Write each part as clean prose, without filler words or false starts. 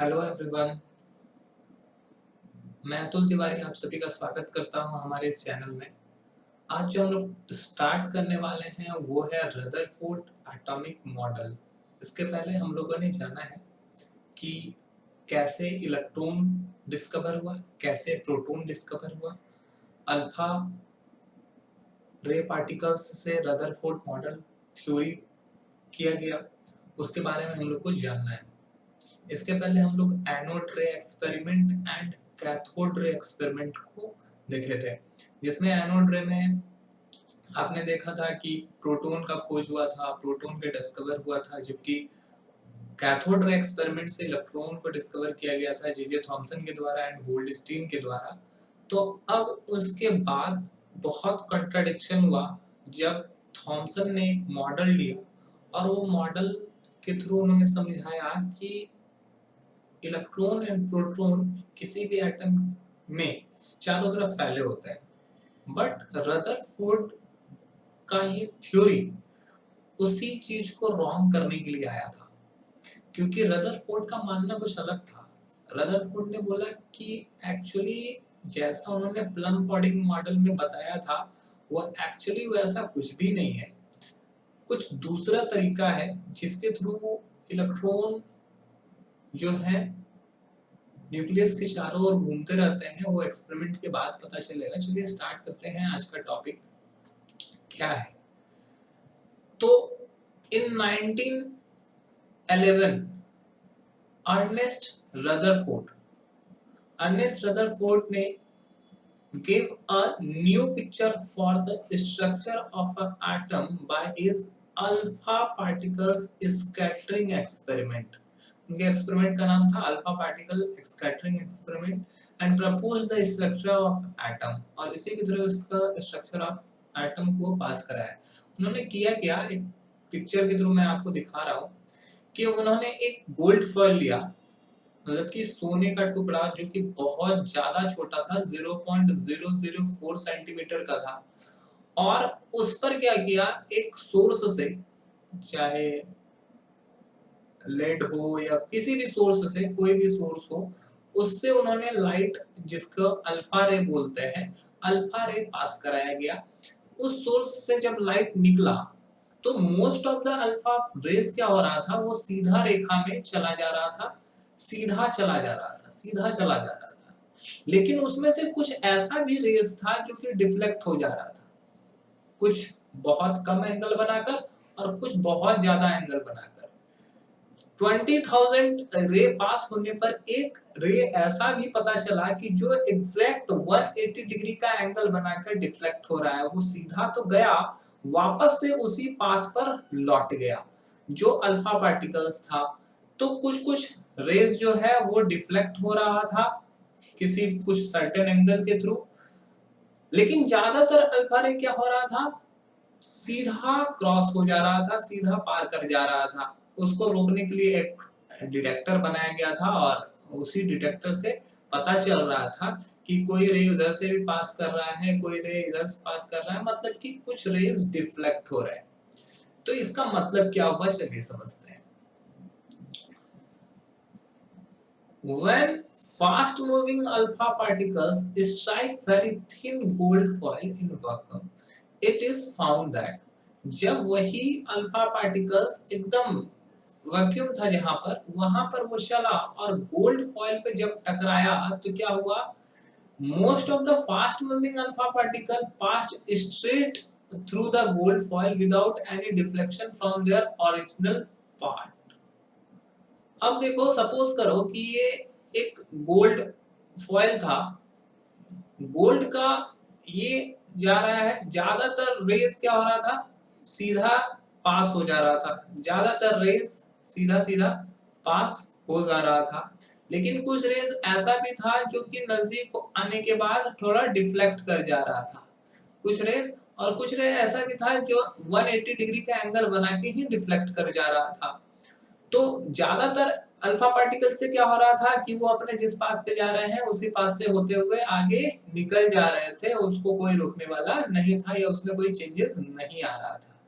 Hello everyone, मैं अतुल तिवारी आप सभी का स्वागत करता हूं हमारे इस चैनल में। आज जो हम लोग स्टार्ट करने वाले हैं वो है रदरफोर्ड एटॉमिक मॉडल। इसके पहले हम लोगों ने जाना है कि कैसे इलेक्ट्रॉन डिस्कवर हुआ, कैसे प्रोटॉन डिस्कवर हुआ, अल्फा रे पार्टिकल्स से रदरफोर्ड मॉडल थ्योरी किया गया, उसके बारे में हम लोग को जानना है। इसके पहले हम लोग एनोड रे experiment and cathode ray experiment को देखे थे, जिसमें एनोड रे में आपने देखा था कि प्रोटॉन का खोज हुआ था, प्रोटॉन के डिस्कवर हुआ था, जबकि कैथोड रे एक्सपेरिमेंट से इलेक्ट्रॉन को डिस्कवर किया गया था जे जे थॉमसन के द्वारा एंड गोल्डस्टीन के द्वारा। तो अब उसके बाद बहुत कंट्राडिक्शन हुआ जब थॉमसन ने एक मॉडल लिया और वो मॉडल के थ्रू उन्होंने समझाया कि इलेक्ट्रॉन एंड प्रोटॉन किसी भी एटम में चारों तरफ फैले होते हैं, बट रदरफोर्ड का ये थ्योरी उसी चीज को रॉन्ग करने के लिए आया था, क्योंकि रदरफोर्ड का मानना कुछ अलग था। रदरफोर्ड ने बोला कि एक्चुअली जैसा उन्होंने प्लम पॉडिंग मॉडल में बताया था वो एक्चुअली वैसा कुछ भी नहीं है, कुछ दूसरा तरीका है जिसके थ्रू इलेक्ट्रॉन जो है न्यूक्लियस के चारों ओर घूमते रहते हैं। वो एक्सपेरिमेंट के बाद पता चलेगा। चलिए स्टार्ट करते हैं, आज का टॉपिक क्या है। तो इन 1911 अर्नेस्ट रदरफोर्ड ने gave a new picture for the structure of an atom by his alpha particles scattering experiment. उनके एक्सपेरिमेंट का नाम था alpha particle scattering experiment and propose the structure of atom, और इसी की तरह उसका स्ट्रक्चर ऑफ एटम को पास कराया। उन्होंने किया क्या, एक पिक्चर के थ्रू मैं आपको दिखा रहा हूँ कि उन्होंने एक गोल्ड फॉयल लिया, मतलब कि सोने का टुकड़ा जो कि बहुत ज्यादा छोटा था, 0.004 सेंटीमीटर का था, और उस पर क्या किया, एक सोर्स से, चाहे लेड हो या किसी भी सोर्स से, कोई भी सोर्स हो, उससे उन्होंने लाइट, जिसको अल्फा रे बोलते हैं, अल्फा रे पास कराया गया। उस सोर्स से जब लाइट निकला तो most of the alpha rays क्या हो रहा था, वो सीधा रेखा में चला जा रहा था, सीधा चला जा रहा था, सीधा चला जा रहा था। लेकिन उसमें से कुछ ऐसा भी रेज था जो कि डिफ्लेक्ट हो जा रहा था, कुछ बहुत कम एंगल बनाकर और कुछ बहुत ज्यादा एंगल बनाकर। 20,000 रे पास होने पर एक रे ऐसा भी पता चला कि जो एग्जैक्ट 180 डिग्री का एंगल बनाकर डिफ्लेक्ट हो रहा है, वो सीधा तो गया, वापस से उसी पाथ पर लौट गया जो अल्फा पार्टिकल्स था। तो कुछ कुछ रेज जो है वो डिफ्लेक्ट हो रहा था किसी कुछ सर्टेन एंगल के थ्रू, लेकिन ज्यादातर अल्फा रे क्या हो रहा था, सीधा क्रॉस हो जा रहा था, सीधा पार कर जा रहा था। उसको रोकने के लिए एक डिटेक्टर बनाया गया था और उसी डिटेक्टर से पता चल रहा था कि कोई रे उधर से भी पास कर रहा है, कोई रे इधर से पास कर रहा है, मतलब कि कुछ रेज डिफ्लेक्ट हो रहे हैं। तो इसका मतलब क्या हुआ, चलिए समझते हैं। When fast moving alpha particles strike very thin gold foil in vacuum, it is found that जब वही अल्फा पार्टिकल्स एकदम वैक्यूम था जहां पर, वहां पर वो चला और गोल्ड फॉइल पे जब टकराया तो क्या हुआ, most of the fast moving alpha particle passed straight through the gold foil without any deflection from their original part. अब देखो, सपोज करो कि ये एक गोल्ड फॉइल था, गोल्ड का ये जा रहा है, ज्यादातर रेस क्या हो रहा था, सीधा पास हो जा रहा था, ज्यादातर रेस सीधा सीधा पास हो जा रहा था। लेकिन कुछ रेस ऐसा भी था जो कि नजदीक आने के बाद थोड़ा डिफ्लेक्ट कर जा रहा था, कुछ रेस, और कुछ रेस ऐसा भी था जो 180 डिग्री का एंगल बना के ही डिफ्लेक्ट कर जा रहा था। तो ज्यादातर अल्फा पार्टिकल से क्या हो रहा था कि वो अपने जिस पाथ पे जा रहे हैं उसी पाथ से होते हुए आगे निकल जा रहे थे, उसको कोई रोकने वाला नहीं था या उसमें कोई चेंजेस नहीं आ रहा था।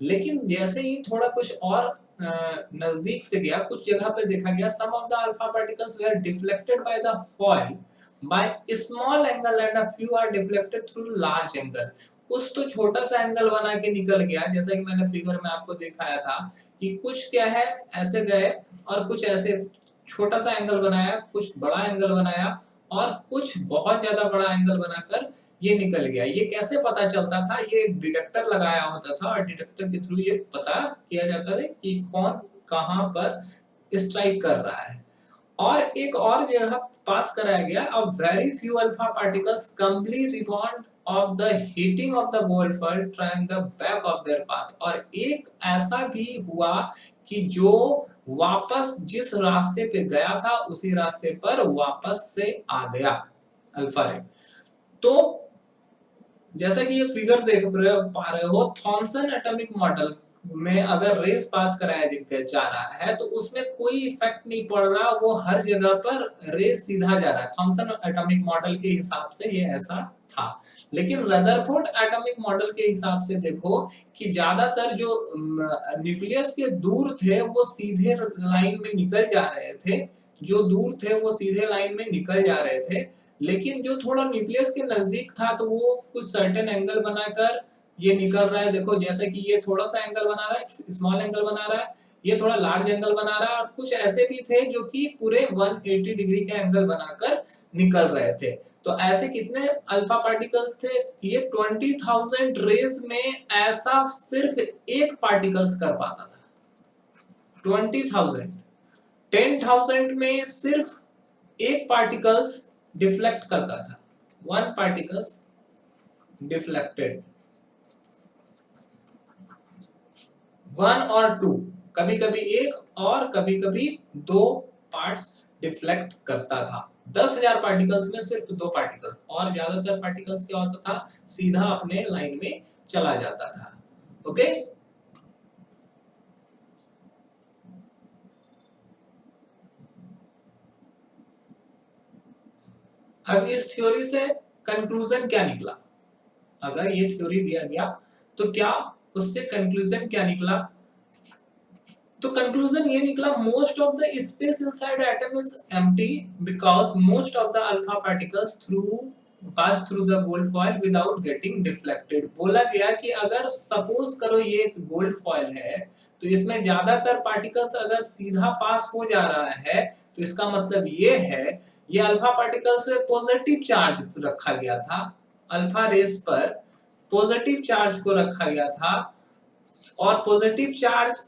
लेकिन जैसे ही थोड़ा कुछ और नजदीक से गया, कुछ जगह पे देखा गया some of the alpha particles were deflected by the foil by small angle and a few are deflected through large angle. कुछ तो छोटा सा एंगल बना के निकल गया, जैसा कि मैंने फिगर में आपको दिखाया था कि कुछ क्या है ऐसे गए और कुछ ऐसे छोटा सा एंगल बनाया, कुछ बड़ा एंगल बनाया और कुछ बहुत ज्यादा बड़ा एंगल बनाकर ये निकल गया। ये कैसे पता चलता था? ये डिटेक्टर लगाया होता था और डिटेक्टर के थ्रू ये पता किया जाता था कि कौन कहां पर स्ट्राइक कर रहा है। और एक और जगह पास कराया गया, a very few alpha particles completely rebound off the heating of the gold foil trying the back of their path. और एक ऐसा भी हुआ कि जो वापस जिस रास्ते पे गया था उसी रास्ते पर वापस से आ गया अल्फा रे। तो जैसा कि ये फिगर देख पा रहे हो, थॉमसन एटॉमिक मॉडल में अगर रेस पास कराया जा रहा है तो उसमें कोई इफेक्ट नहीं पड़ रहा, वो हर जगह पर रेस सीधा जा रहा है। थॉमसन एटॉमिक मॉडल के हिसाब से ये ऐसा था। लेकिन रदरफोर्ड एटॉमिक मॉडल के हिसाब से देखो कि ज्यादातर जो न्यूक्लियस के दूर थे वो सीधे लाइन में निकल जा रहे थे, जो दूर थे वो सीधे लाइन में निकल जा रहे थे। लेकिन जो थोड़ा न्यूक्लियस के नजदीक था तो वो कुछ सर्टेन एंगल बनाकर ये निकल रहा है। देखो जैसे कि ये थोड़ा सा एंगल बना रहा है, स्मॉल एंगल बना रहा है, ये थोड़ा लार्ज एंगल बना रहा है, और कुछ ऐसे भी थे जो कि पूरे 180 डिग्री के एंगल बनाकर निकल रहे थे। तो ऐसे कितने अल्फा पार्टिकल्स थे? ये 20,000 रेज में ऐसा सिर्फ एक पार्टिकल्स कर पाता था। 20,000, 10,000 में सिर्फ एक पार्टिकल्स डिफ्लेक्ट करता था। वन पार्टिकल्स डिफ्लेक्टेड, वन और टू, कभी कभी एक और कभी कभी दो पार्ट्स डिफ्लेक्ट करता था। 10,000 पार्टिकल्स में सिर्फ दो पार्टिकल, और ज्यादातर पार्टिकल्स क्या होता था? सीधा अपने लाइन में चला जाता था। ओके, अब इस थ्योरी से कंक्लूजन क्या निकला? अगर ये थ्योरी दिया गया तो क्या उससे कंक्लूजन क्या निकला? तो कंक्लूजन ये निकला, most of the space inside atom is empty because most of the alpha particles pass through the gold foil without getting deflected. बोला गया कि अगर सपोज करो ये एक गोल्ड फॉइल है तो इसमें ज्यादातर पार्टिकल्स अगर सीधा पास हो जा रहा है तो इसका मतलब ये है ये अल्फा पार्टिकल्स में पॉजिटिव चार्ज रखा गया था, अल्फा रेस पर पॉजिटिव चार्ज को रखा गया था, और पॉजिटिव चार्ज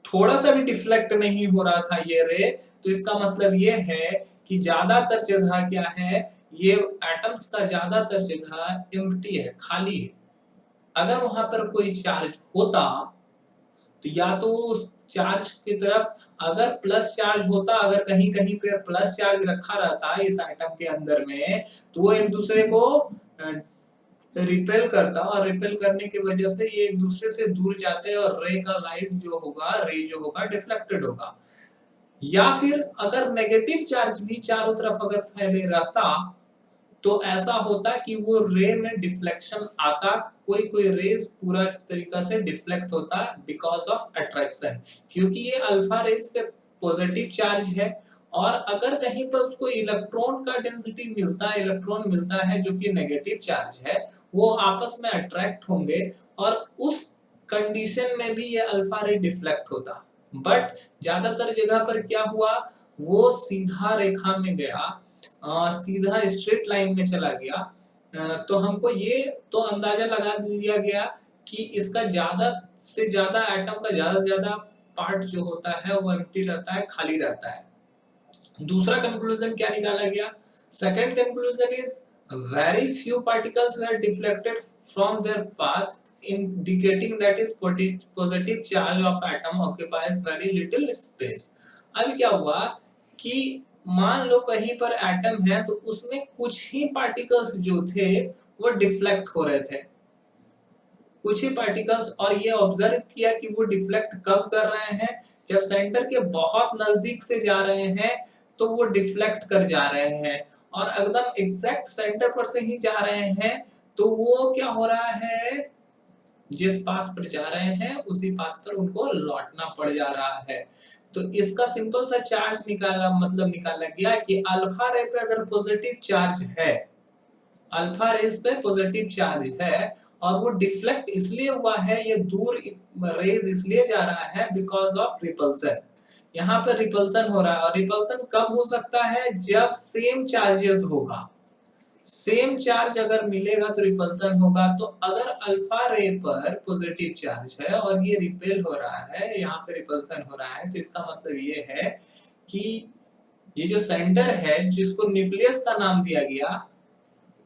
थोड़ा सा भी डिफ्लेक्ट नहीं हो रहा था ये रे। तो इसका मतलब ये है कि ज्यादातर जगह क्या है, ये एटम्स का ज्यादातर जगह एम्प्टी है, खाली है। अगर वहां पर कोई चार्ज होता तो या तो उस चार्ज की तरफ अगर प्लस चार्ज होता, अगर कहीं कहीं पे प्लस चार्ज रखा रहता इस एटम के अंदर में, तो वो एक दूसरे को रिपेल करता, और रिपेल करने की वजह से ये एक दूसरे से दूर जाते और रे का लाइट जो होगा, रे जो होगा डिफ्लेक्टेड होगा। या फिर अगर नेगेटिव चार्ज भी चारों तरफ अगर फैले रहता तो ऐसा होता कि वो रे में डिफ्लेक्शन आता, कोई कोई रेज पूरा तरीका से डिफ्लेक्ट होता बिकॉज ऑफ अट्रैक्शन, क्योंकि ये अल्फा रेज पे पॉजिटिव चार्ज है। और अगर कहीं पर उसको इलेक्ट्रॉन का डेंसिटी मिलता है, इलेक्ट्रॉन मिलता है जो कि नेगेटिव चार्ज है, वो आपस में अट्रैक्ट होंगे और उस कंडीशन में भी ये अल्फा रे डिफ्लेक्ट होता। बट ज्यादातर जगह पर क्या हुआ, वो सीधा रेखा में गया, सीधा स्ट्रेट लाइन में चला गया। तो हमको ये तो अंदाजा लगा दिया गया कि इसका ज्यादा से ज्यादा एटम का ज्यादा से ज्यादा पार्ट जो होता है वो एम्प्टी रहता है, खाली रहता है। दूसरा कंक्लूजन क्या निकाला गया? Second conclusion is very few particles were deflected from their path, indicating that is positive charge of atom occupies very little space। अब क्या हुआ कि मान लो कहीं पर एटम है तो उसमें कुछ ही पार्टिकल्स जो थे वो डिफ्लेक्ट हो रहे थे, कुछ ही पार्टिकल्स। और ये ऑब्जर्व किया कि वो डिफ्लेक्ट कब कर रहे हैं, जब सेंटर के बहुत नजदीक से जा रहे हैं तो वो डिफ्लेक्ट कर जा रहे हैं, और एकदम एग्जैक्ट सेंटर पर से ही जा रहे हैं तो वो क्या हो रहा है, जिस पाथ पर जा रहे हैं उसी पाथ पर उनको लौटना पड़ जा रहा है। तो इसका सिंपल सा चार्ज निकाला गया कि अल्फा रे पे अगर पॉजिटिव चार्ज है, अल्फा रेज पे पॉजिटिव चार्ज है और वो डिफ्लेक्ट इसलिए हुआ है, ये दूर रेज इसलिए जा रहा है बिकॉज ऑफ रिपल्सन। यहाँ पर रिपल्सन हो रहा है और रिपल्सन कब हो सकता है, जब सेम चार्जेस होगा। सेम चार्ज अगर मिलेगा तो रिपल्सन होगा। तो अगर अल्फा रे पर पॉजिटिव चार्ज है और ये रिपेल हो रहा है, यहाँ पे रिपल्सन हो रहा है, तो इसका मतलब ये है कि ये जो सेंटर है जिसको न्यूक्लियस का नाम दिया गया,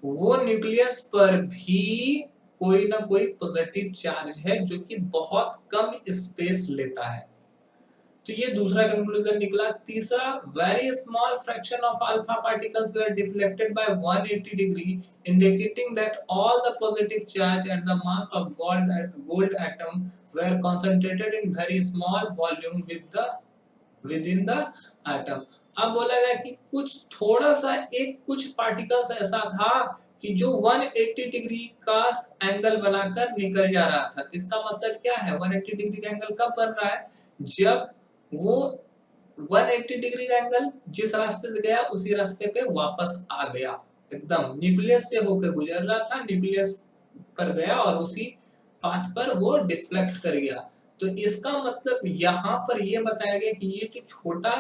वो न्यूक्लियस पर भी कोई ना कोई पॉजिटिव चार्ज है जो कि बहुत कम स्पेस लेता है। तो ये दूसरा कंक्लूजन निकला। तीसरा, very small fraction of alpha particles were deflected by 180 degree, indicating that all the positive charge at the mass of gold atom were concentrated in very small volume with in the atom. अब बोला गया कि कुछ थोड़ा सा कुछ particles ऐसा था कि जो 180 डिग्री का एंगल बनाकर निकल जा रहा था। तो इसका मतलब क्या है, 180 डिग्री का एंगल कब बन रहा है, जब वो 180 डिग्री का एंगल जिस रास्ते से गया उसी रास्ते पे वापस आ गया, एकदम न्यूक्लियस से होकर गुजर रहा था, न्यूक्लियस पर गया और उसी पाथ पर वो डिफ्लेक्ट कर गया। तो इसका मतलब यहाँ पर ये बताया गया कि ये जो छोटा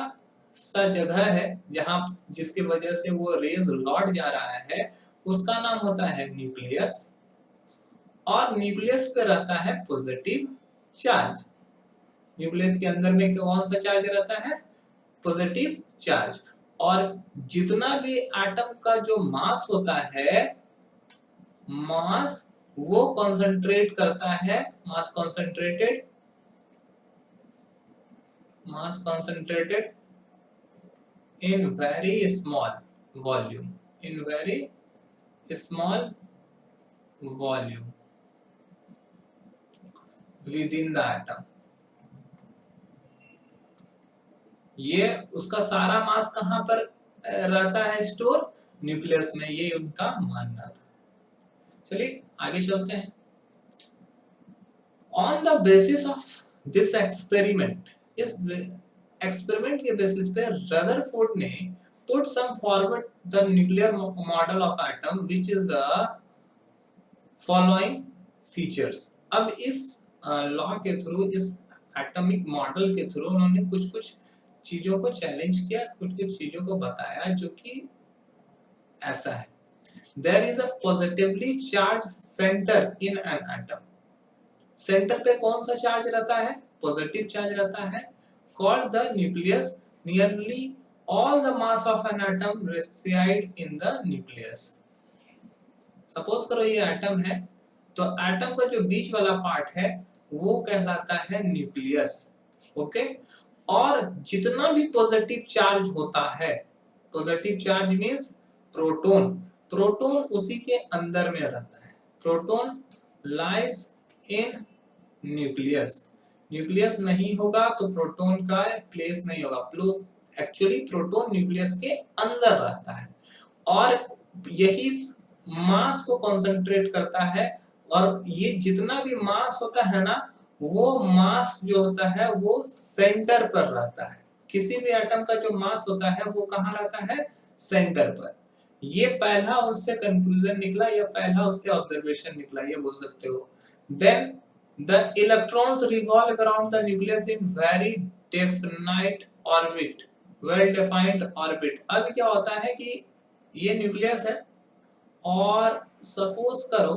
सा जगह है जहाँ जिसकी वजह से वो रेज लौट जा रहा है, उसका नाम होता है न्यूक्लियस, और न्यूक्लियस पे रहता है पॉजिटिव चार्ज। न्यूक्लियस के अंदर में कौन सा चार्ज रहता है, पॉजिटिव चार्ज। और जितना भी एटम का जो मास होता है, मास वो कंसंट्रेट करता है, मास concentrated in very small volume, in very small volume within the atom। ये उसका सारा मास कहाँ पर रहता है स्टोर, न्यूक्लियस में, ये उनका मानना था। चलिए आगे चलते हैं। On the basis of this experiment, इस एक्सपेरिमेंट के बेसिस पे रदरफोर्ड ने put some forward the nuclear model of atom which is the following features। अब इस लॉ के थ्रू, इस एटॉमिक मॉडल के थ्रू उन्होंने कुछ कुछ चीजों को चैलेंज किया, कुछ कुछ चीजों को बताया जो कि ऐसा है। There is a positively charged center in an atom। Centre पे कौन सा चार्ज रहता है, पॉजिटिव चार्ज रहता है, called the nucleus। Nearly all the mass of an atom reside in the nucleus। Suppose करो ये एटम है, तो एटम का जो बीच वाला पार्ट है वो कहलाता है न्यूक्लियस। ओके, और जितना भी पॉजिटिव चार्ज होता है, positive charge means proton, proton उसी के अंदर में रहता है। Proton lies in nucleus. Nucleus नहीं होगा तो प्रोटॉन का प्लेस नहीं होगा। एक्चुअली प्रोटॉन न्यूक्लियस के अंदर रहता है और यही मास को कंसंट्रेट करता है। और ये जितना भी मास होता है ना, वो मास जो होता है वो सेंटर पर रहता है। किसी भी एटम का जो मास होता है वो कहाँ रहता है, सेंटर पर। ये पहला उससे कंक्लूजन निकला या पहला उससे ऑब्जर्वेशन निकला, ये बोल सकते हो। Then the electrons revolve around the nucleus in very definite orbit, well defined orbit। अब क्या होता है कि ये न्यूक्लियस है और सपोज करो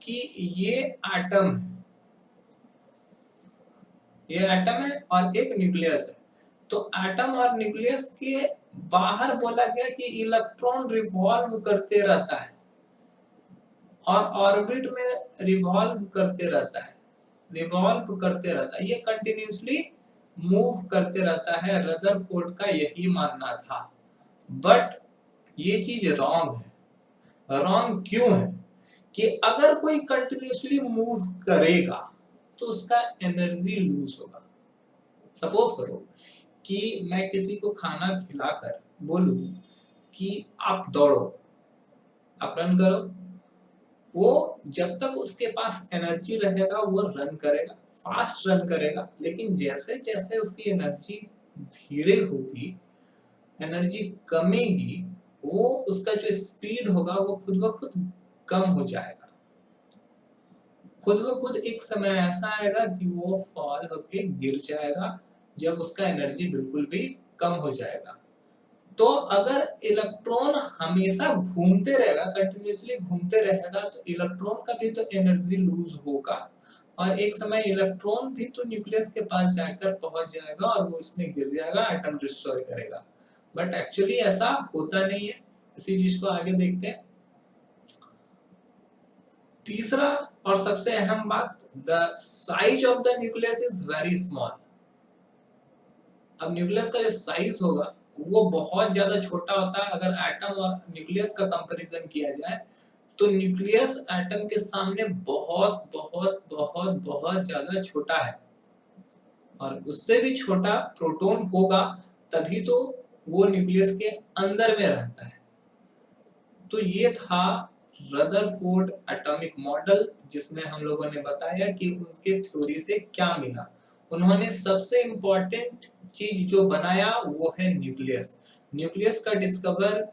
कि ये एटम है, ये एटम है और एक न्यूक्लियस है। तो एटम और न्यूक्लियस के बाहर बोला गया कि इलेक्ट्रॉन रिवॉल्व करते रहता है और ऑर्बिट में रिवॉल्व करते रहता है, रिवॉल्व करते रहता है, ये कंटिन्यूअसली मूव करते रहता है। रदरफोर्ड का यही मानना था। बट ये चीज रॉन्ग है। रॉन्ग क्यों है कि अगर कोई कंटिन्यूअसली मूव करेगा तो उसका एनर्जी लूज होगा। सपोज करो कि मैं किसी को खाना खिलाकर बोलूं कि आप दौड़ो, आप रन करो, वो जब तक उसके पास एनर्जी रहेगा वो रन करेगा, फास्ट रन करेगा, लेकिन जैसे जैसे उसकी एनर्जी धीरे होगी, एनर्जी कमेगी, वो उसका जो स्पीड होगा वो खुद ब खुद कम हो जाएगा। खुद ब खुद एक समय ऐसा आएगा कि वो फॉल होके गिर जाएगा जब उसका एनर्जी बिल्कुल भी कम हो जाएगा। तो अगर इलेक्ट्रॉन हमेशा घूमते रहेगा, कंटिन्यूअसली घूमते रहेगा, तो इलेक्ट्रॉन का भी तो एनर्जी लूज होगा और एक समय इलेक्ट्रॉन भी तो न्यूक्लियस के पास जाकर पहुंच जाएगा और वो इसमें गिर जाएगा, एटम डिस्ट्रॉय करेगा। बट एक्चुअली ऐसा होता नहीं है। इसी चीज को आगे देखते हैं। तीसरा और सबसे अहम बात, the size of the nucleus is very small. अब न्यूक्लियस का जो साइज होगा वो बहुत ज्यादा छोटा होता है। अगर एटम और न्यूक्लियस का कंपैरिजन किया जाए तो न्यूक्लियस एटम के सामने बहुत बहुत बहुत बहुत ज्यादा छोटा है और उससे भी छोटा प्रोटॉन होगा तभी तो वो न्यूक्लियस के अंदर में रहता है। तो ये था रदरफोर्ड एटॉमिक मॉडल, जिसमें हम लोगों ने बताया कि उनके थ्योरी से क्या मिला। उन्होंने सबसे इंपॉर्टेंट चीज जो बनाया वो है न्यूक्लियस। न्यूक्लियस का डिस्कवर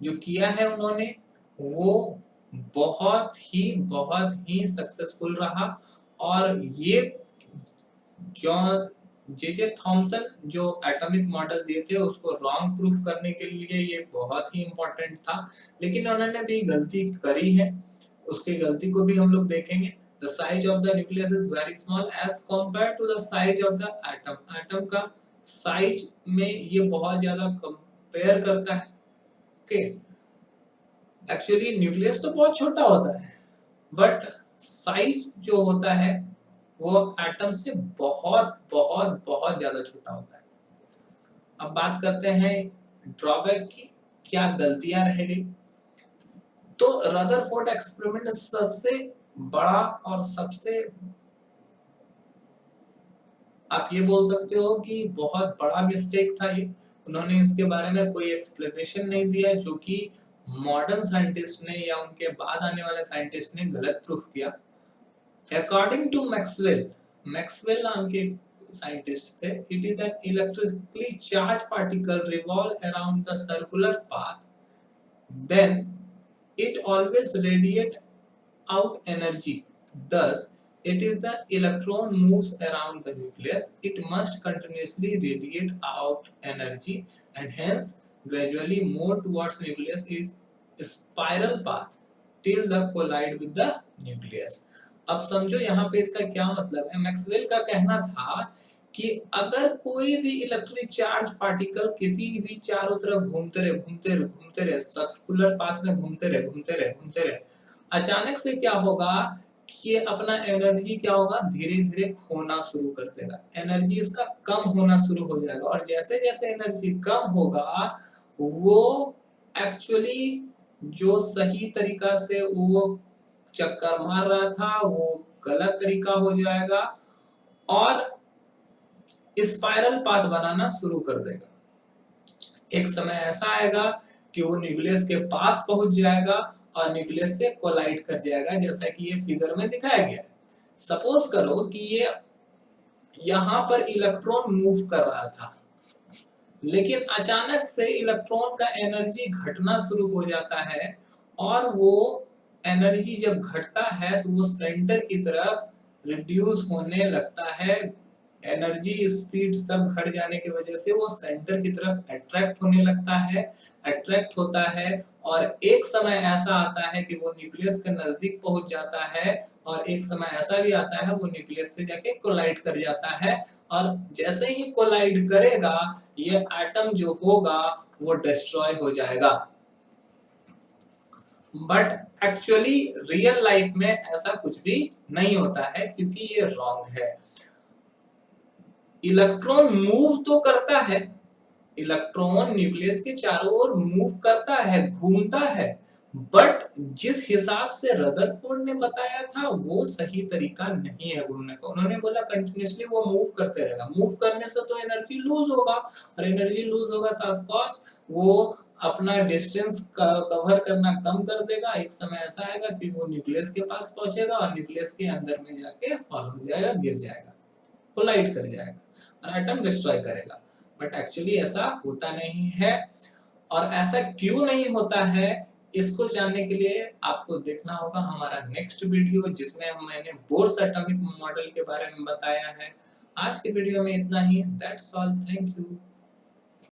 जो किया है उन्होंने, वो बहुत ही सक्सेसफुल रहा। और ये जॉन जे थॉमसन जो एटॉमिक मॉडल दिए थे उसको रॉन्ग प्रूफ करने के लिए ये बहुत ही इंपॉर्टेंट था, लेकिन उन्होंने भी गलती करी है। उसकी गलती को भी हम लोग देखेंगे। The size of the nucleus is very small as compare to the size of the atom. Atom का साइज में ये बहुत ज्यादा कंपेयर करता है। ओके, एक्चुअली न्यूक्लियस तो बहुत छोटा होता है बट साइज जो होता है वो एटम से बहुत बहुत बहुत ज्यादा छोटा होता है। अब बात करते हैं ड्रॉबैक की, क्या गलतियां रह गई। तो रदरफोर्ड एक्सपेरिमेंट सबसे बड़ा और सबसे, आप ये बोल सकते हो कि बहुत बड़ा मिस्टेक था ये। उन्होंने इसके बारे में कोई एक्सप्लेनेशन नहीं दिया, जो कि मॉडर्न साइंटिस्ट ने या उनके बाद आने वाले साइंटिस्ट ने गलत प्रूफ किया। According to Maxwell, Maxwell नाम के साइंटिस्ट थे, it is an electrically charged particle revolve around the circular path, then it always radiate out energy. Thus, it is the electron moves around the nucleus, it must continuously radiate out energy and hence gradually more towards nucleus is spiral path till the collide with the nucleus. अब समझो यहाँ पे इसका क्या मतलब है। Maxwell का कहना था कि अगर कोई भी इलेक्ट्रिक चार्ज पार्टिकल किसी भी चारों तरफ घूमते रहे सर्कुलर पाथ में घूमते रहे, अचानक से क्या होगा कि ये अपना एनर्जी क्या होगा, धीरे धीरे खोना शुरू कर देगा। एनर्जी इसका कम होना शुरू हो जाएगा और जैसे जैसे एनर्जी कम होगा वो एक्चुअली जो सही तरीका से वो चक्कर मार रहा था वो गलत तरीका हो जाएगा और स्पाइरल पाथ बनाना शुरू कर देगा। एक समय ऐसा आएगा कि वो न्यूक्लियस के पास पहुंच जाएगा और न्यूक्लियस से कोलाइड कर जाएगा, जैसा कि ये फिगर में दिखाया गया है। सपोज करो कि ये यहाँ पर इलेक्ट्रॉन मूव कर रहा था, लेकिन अचानक से इलेक्ट्रॉन का एनर्जी घटना शुरू हो जाता है और वो एनर्जी जब घटता है तो वो सेंटर की तरफ रिड्यूस होने लगता है। एनर्जी स्पीड सब घट जाने की वजह से वो सेंटर की तरफ अट्रैक्ट होने लगता है, अट्रैक्ट होता है और एक समय ऐसा आता है कि वो न्यूक्लियस के नजदीक पहुंच जाता है और एक समय ऐसा भी आता है वो न्यूक्लियस से जाके कोलाइड कर जाता है और जैसे ही कोलाइड करेगा ये एटम जो होगा वो डिस्ट्रॉय हो जाएगा। बट एक्चुअली रियल लाइफ में ऐसा कुछ भी नहीं होता है क्योंकि ये रॉन्ग है। इलेक्ट्रॉन मूव तो करता है, इलेक्ट्रॉन न्यूक्लियस के चारों ओर मूव करता है, घूमता है, बट जिस हिसाब से रदरफोर्ड ने बताया था वो सही तरीका नहीं है घूमने का। उन्होंने बोला कंटिन्यूअसली वो मूव करते रहेगा, मूव करने से तो एनर्जी लूज होगा और एनर्जी लूज होगा तो ऑफ कोर्स वो अपना डिस्टेंस कवर करना कम कर देगा। एक समय ऐसा आएगा कि वो न्यूक्लियस के पास पहुंचेगा और न्यूक्लियस के अंदर में जाके फॉल हो जाएगा, गिर जाएगा, कोलाइड कर जाएगा और एटम डिस्ट्रॉय करेगा। बट एक्चुअली ऐसा होता नहीं है। और ऐसा क्यों नहीं होता है, इसको जानने के लिए आपको देखना होगा हमारा नेक्स्ट वीडियो, जिसमें मैंने बोर्स एटॉमिक मॉडल के बारे में बताया है। आज के वीडियो में इतना ही। That's all. Thank you.